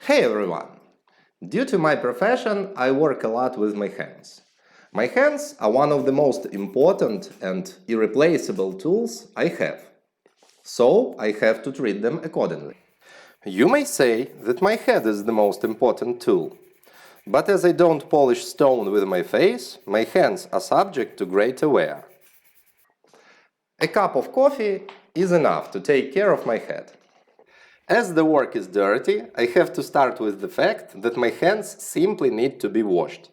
Hey everyone! Due to my profession, I work a lot with my hands. My hands are one of the most important and irreplaceable tools I have. So I have to treat them accordingly. You may say that my head is the most important tool. But as I don't polish stone with my face, my hands are subject to greater wear. A cup of coffee is enough to take care of my head. As the work is dirty, I have to start with the fact that my hands simply need to be washed.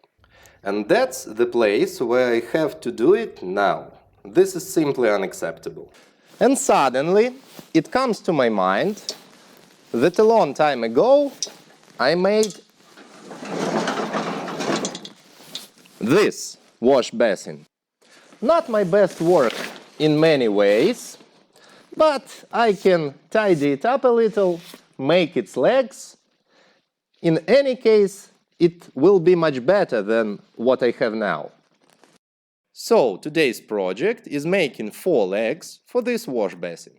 And that's the place where I have to do it now. This is simply unacceptable. And suddenly, it comes to my mind that a long time ago I made this wash basin. Not my best work in many ways, but I can tidy it up a little, make its legs. In any case, it will be much better than what I have now. So today's project is making 4 legs for this wash basin.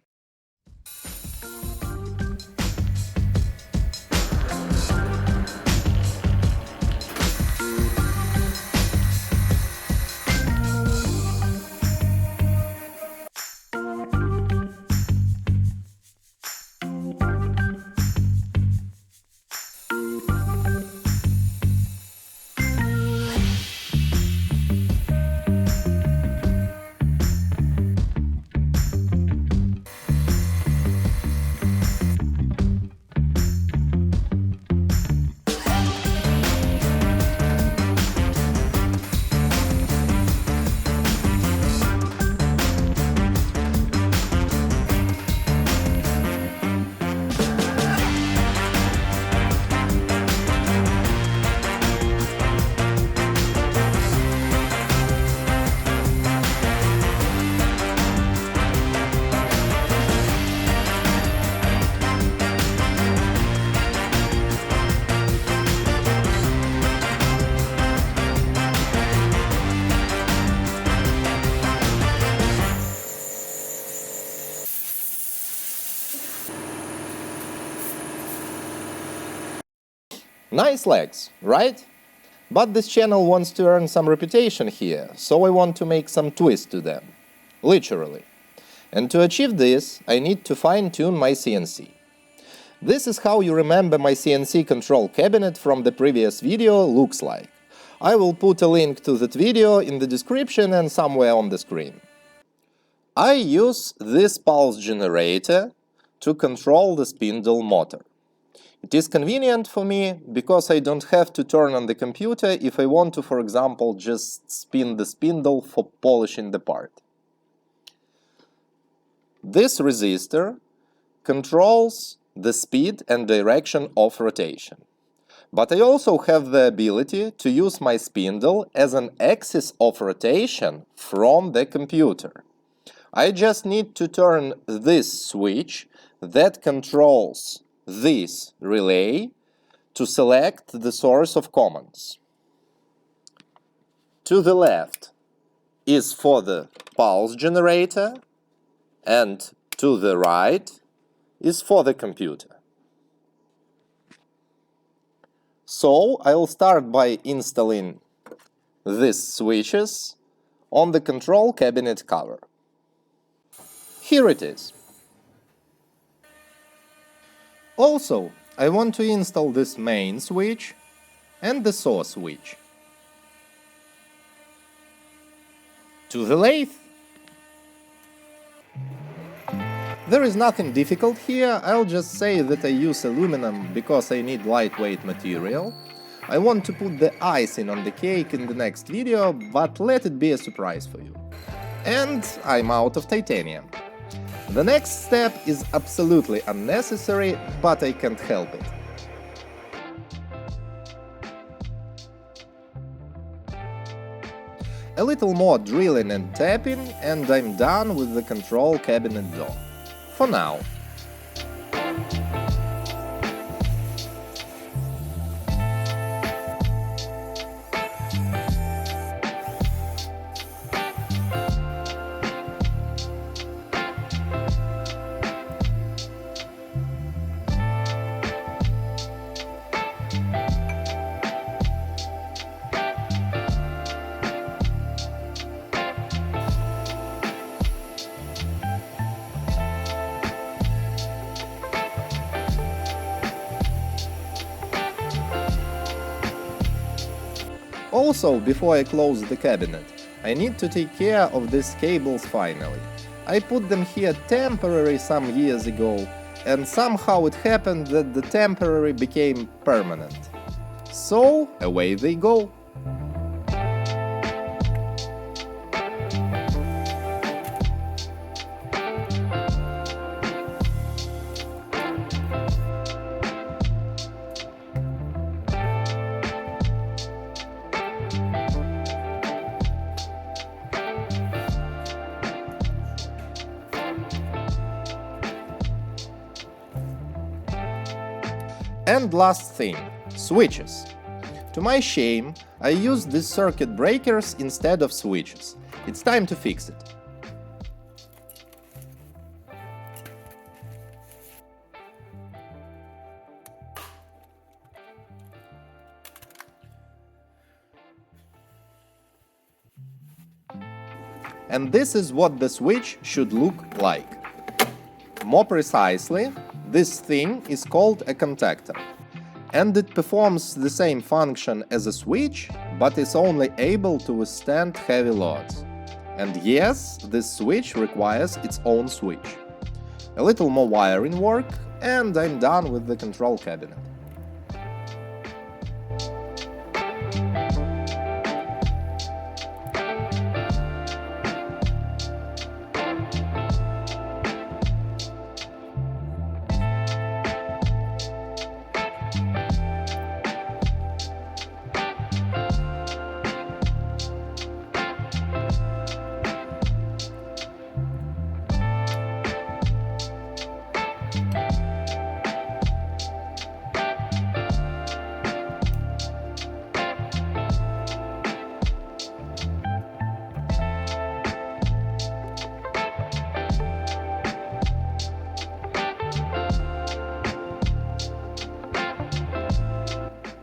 Nice legs, right? But this channel wants to earn some reputation here, so I want to make some twist to them. Literally. And to achieve this, I need to fine-tune my CNC. This is how you remember my CNC control cabinet from the previous video looks like. I will put a link to that video in the description and somewhere on the screen. I use this pulse generator to control the spindle motor. It is convenient for me because I don't have to turn on the computer if I want to, for example, just spin the spindle for polishing the part. This resistor controls the speed and direction of rotation. But I also have the ability to use my spindle as an axis of rotation from the computer. I just need to turn this switch that controls this relay to select the source of commands. To the left is for the pulse generator, and to the right is for the computer. So I'll start by installing these switches on the control cabinet cover. Here it is. Also, I want to install this main switch and the saw switch. To the lathe. There is nothing difficult here, I'll just say that I use aluminum because I need lightweight material. I want to put the icing on the cake in the next video, but let it be a surprise for you. And I'm out of titanium. The next step is absolutely unnecessary, but I can't help it. A little more drilling and tapping, and I'm done with the control cabinet door. For now. Also, before I close the cabinet, I need to take care of these cables finally. I put them here temporary some years ago, and somehow it happened that the temporary became permanent. So, away they go. And last thing, switches. To my shame, I used these circuit breakers instead of switches. It's time to fix it. And this is what the switch should look like. More precisely, this thing is called a contactor. And it performs the same function as a switch, but is only able to withstand heavy loads. And yes, this switch requires its own switch. A little more wiring work, and I'm done with the control cabinet.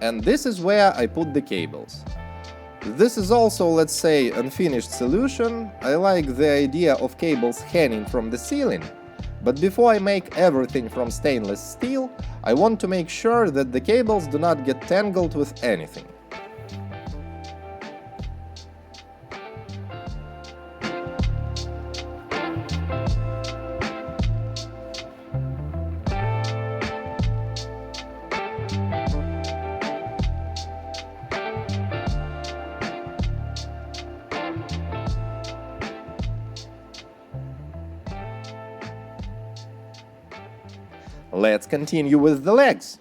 And this is where I put the cables. This is also, let's say, unfinished solution. I like the idea of cables hanging from the ceiling, but before I make everything from stainless steel, I want to make sure that the cables do not get tangled with anything. Let's continue with the legs.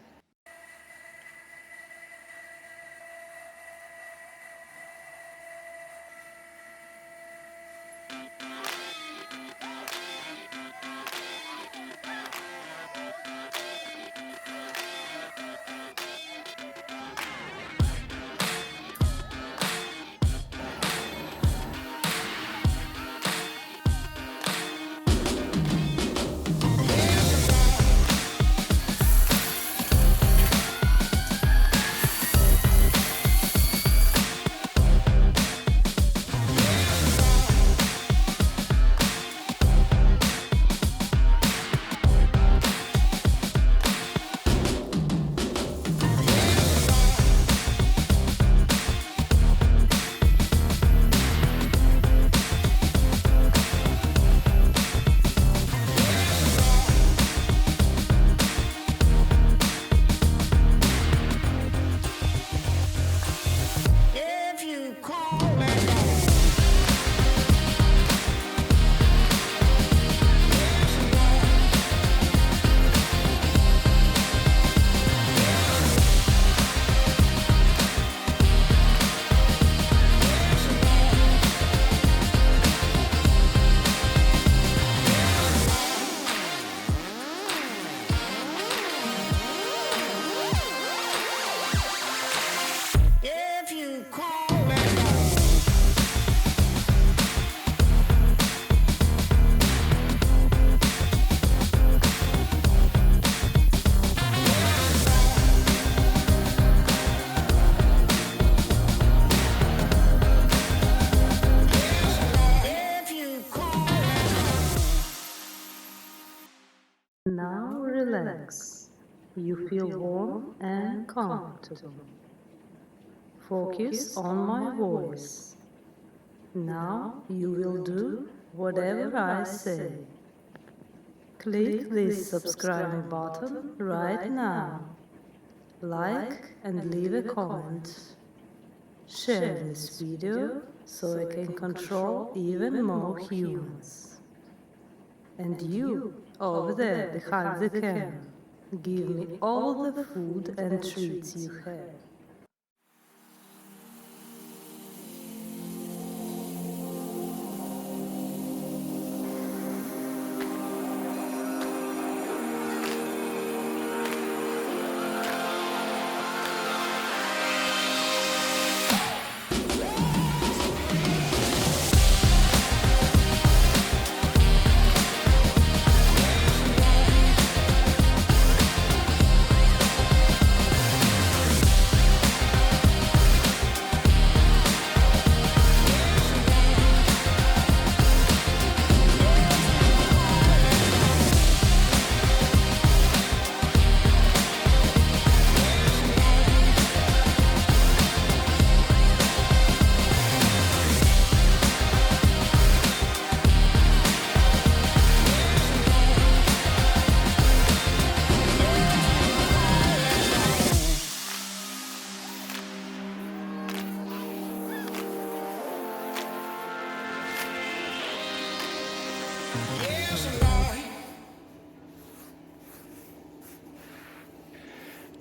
Now relax. You feel warm and comfortable. Focus on my voice. Now you will do whatever I say. Click this subscribing button right now. Like and leave a comment. Share this video so I can control even more humans. And you, over there behind the camera, give me all the food and treats you have.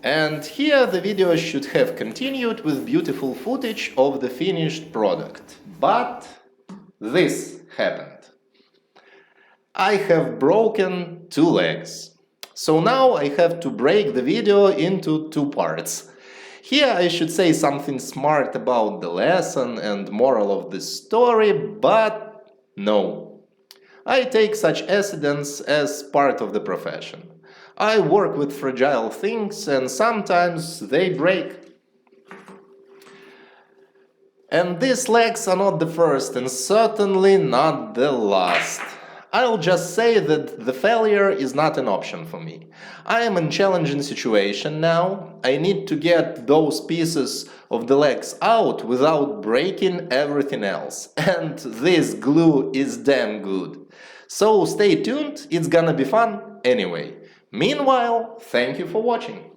And here the video should have continued with beautiful footage of the finished product. But this happened. I have broken 2 legs. So now I have to break the video into 2 parts. Here I should say something smart about the lesson and moral of the story, but no. I take such accidents as part of the profession. I work with fragile things and sometimes they break. And these legs are not the first and certainly not the last. I'll just say that the failure is not an option for me. I am in a challenging situation now. I need to get those pieces of the legs out without breaking everything else. And this glue is damn good. So stay tuned, it's gonna be fun anyway. Meanwhile, thank you for watching.